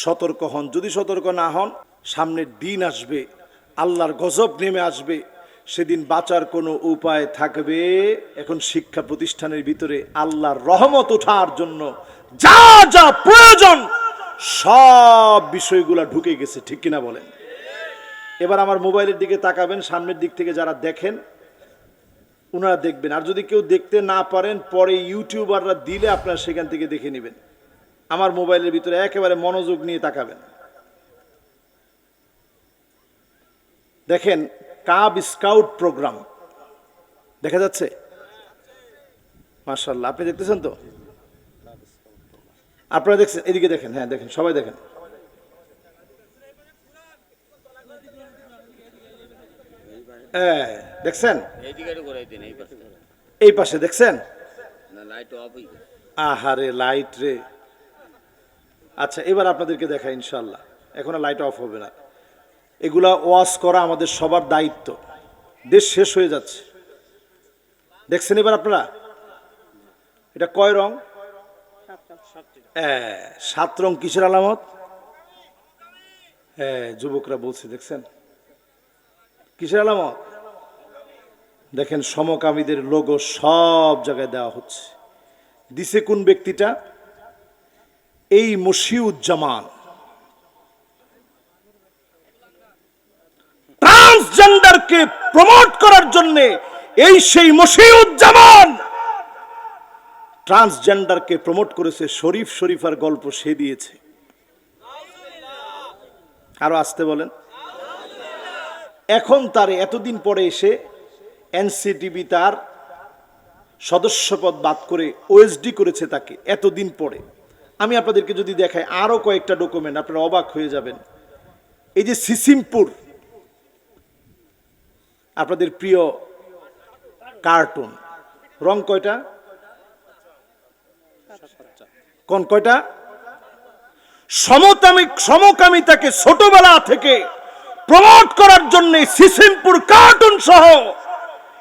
সতর্ক হন। যদি সতর্ক না হন, সামনের দিন আসবে, আল্লাহর গজব নেমে আসবে, সেদিন বাঁচার কোনো উপায় থাকবে? এখন শিক্ষা প্রতিষ্ঠানের ভিতরে আল্লাহর রহমত ওঠার জন্য যা যা প্রয়োজন সব বিষয়গুলো ঢুকে গেছে, ঠিক কিনা বলেন? এবার আমার মোবাইলের দিকে তাকাবেন, সামনের দিক থেকে যারা দেখেন ওনারা দেখবেন, আর যদি কেউ দেখতে না পারেন পরে ইউটিউবাররা দিলে আপনারা সেখান থেকে দেখে নেবেন। আমার মোবাইলের ভিতরে একেবারে মনোযোগ নিয়ে তাকাবেন। দেখেন, কাব স্কাউট প্রোগ্রাম দেখা যাচ্ছে, মাশাআল্লাহ। আপনি দেখতেছেন তো? আপনারা দেখছেন? এদিকে দেখেন, হ্যাঁ দেখেন, সবাই দেখেন। দেখছেন? এই পাশে দেখছেন? আহারে লাইট রে। আচ্ছা, এবার আপনাদেরকে দেখাই ইনশাআল্লাহ। এখন লাইট অফ হবে না। এগুলা ওয়াজ করা আমাদের সবার দায়িত্ব। দেশ শেষ হয়ে যাচ্ছে, দেখছেন এবার আপনারা? এটা কয় রং? 7 রং। কিসের আলামত? যুবকরা বলছে, দেখছেন কিসের আলামত? দেখেন, সমকামীদের লোগো সব জায়গায় দেওয়া হচ্ছে। দিছে কোন ব্যক্তিটা? এই মশিউজ্জামান। ট্রান্সজেন্ডারকে প্রমোট করার জন্য এই সেই মশিউজ্জামান ট্রান্সজেন্ডারকে প্রমোট করেছে। শরীফার গল্প সে দিয়েছে। আরো আসতে বলেন। এখন তার এতদিন পরে এসে এনসিটিভি তার সদস্যপদ বাদ করে ওএসডি করেছে তাকে, এতদিন পরে। আমি আপনাদেরকে যদি দেখাই আরো কয়েকটা ডকুমেন্ট, আপনারা অবাক হয়ে যাবেন। এই যে সিসিমপুর, আপনাদের প্রিয় কার্টুন, রং কয়টা? কোন কয়টা? সমকামিতাকে ছোটবেলা থেকে প্রমোট করার জন্য সিসিমপুর কার্টুন সহ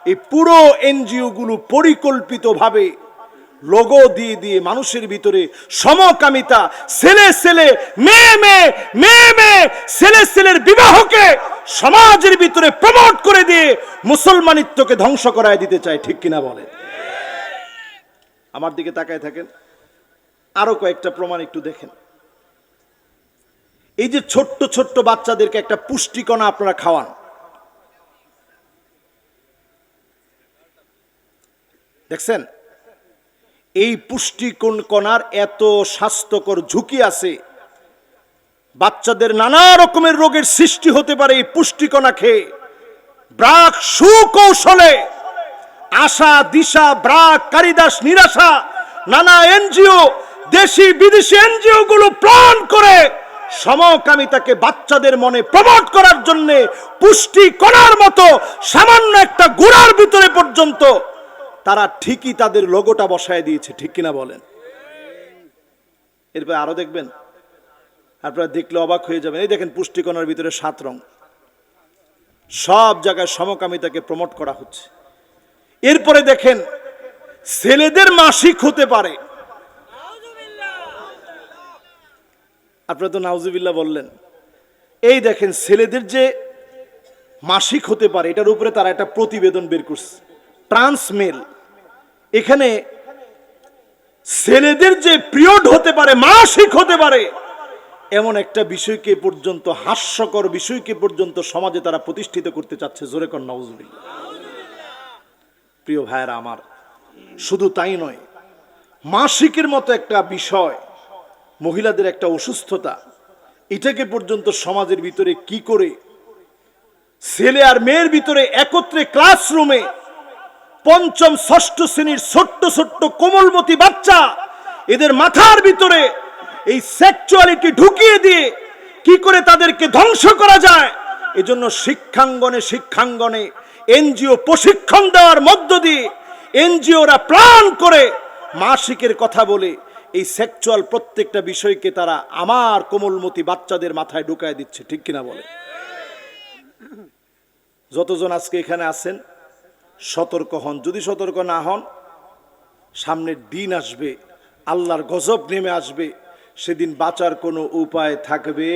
এই পুরো এনজিও গুলো পরিকল্পিতভাবে লোগো দিয়ে দিয়ে মানুষের ভিতরে সমকামিতা, ছেলে মেয়ে ছেলের বিবাহকে সমাজের ভিতরে প্রমোট করে দিয়ে মুসলমানিত্বকে ধ্বংস করায় দিতে চায়, ঠিক কিনা বলে? আমার দিকে তাকায় থাকেন, আরো কয়েকটা প্রমাণ একটু দেখেন। এই যে ছোট্ট ছোট্ট বাচ্চাদেরকে একটা পুষ্টিকণা আপনারা খাওয়ান, দেখছেন? এই পুষ্টিকণার এত স্বাস্থ্যকর ঝুঁকি আছে, বাচ্চাদের নানা রকমের রোগের সৃষ্টি হতে পারে এই পুষ্টিকণা খেয়ে। ব্রাক সুকৌশলে আশা দিশা, ব্রাক, কারিদাস, নিরাশা, নানা এনজিও, দেশি বিদেশি এনজিও গুলো প্ল্যান করে সমকামিতাকে বাচ্চাদের মনে প্রমোট করার জন্য পুষ্টিকণার মতো সামান্য একটা গুড়ার ভিতরে পর্যন্ত তারা ঠিকই তাদের লোগোটা বসায় দিয়েছে, ঠিক কিনা বলেন? এরপর আরো দেখবেন, আপনারা দেখলে অবাক হয়ে যাবেন। এই দেখেন, পুষ্টিকণার ভিতরে 7 রং, সব জায়গায় সমকামিতাকে প্রমোট করা হচ্ছে। এরপরে দেখেন, ছেলেদের মাসিক হতে পারে। আপনারা তো নাউজুবিল্লাহ বললেন। এই দেখেন, ছেলেদের যে মাসিক হতে পারে এটার উপরে তারা একটা প্রতিবেদন বের করছে, ট্রান্সমেল। এখানে ছেলেদের যে পিরিয়ড হতে পারে, মাসিক হতে পারে, এমন একটা বিষয়কে পর্যন্ত, হাস্যকর বিষয়কে পর্যন্ত সমাজে তারা প্রতিষ্ঠিত করতে চাচ্ছে। জোরে কর নাউজুবিল্লাহ। প্রিয় ভাইয়েরা আমার, শুধু তাই নয়, মাসিকের মতো একটা বিষয়, মহিলাদের একটা অসুস্থতা, এটাকে পর্যন্ত সমাজের ভিতরে কি করে ছেলে আর মেয়ের ভিতরে একত্রে ক্লাসরুমে 5ম 6ষ্ঠ শ্রেণীর ছোট্ট ছোট্ট কোমলমতি বাচ্চা, এদের মাথার ভিতরে এই সেক্সুয়ালিটি ঢুকিয়ে দিয়ে কি করে তাদেরকে ধ্বংস করা যায়, এজন্য শিক্ষাঙ্গনে এনজিও প্রশিক্ষণ দেওয়ার মধ্য দিয়ে এনজিওরা প্ল্যান করে মাসিকের কথা বলে এই সেক্সুয়াল প্রত্যেকটা বিষয়কে তারা আমার কোমলমতি বাচ্চাদের মাথায় ঢুকায় দিচ্ছে, ঠিক কিনা বলে? যতজন আজকে এখানে আছেন, সতর্ক হন। যদি সতর্ক না হন, সামনের দিন আসবে, আল্লাহর গজব নেমে আসবে, সেদিন বাঁচার কোনো উপায় থাকবে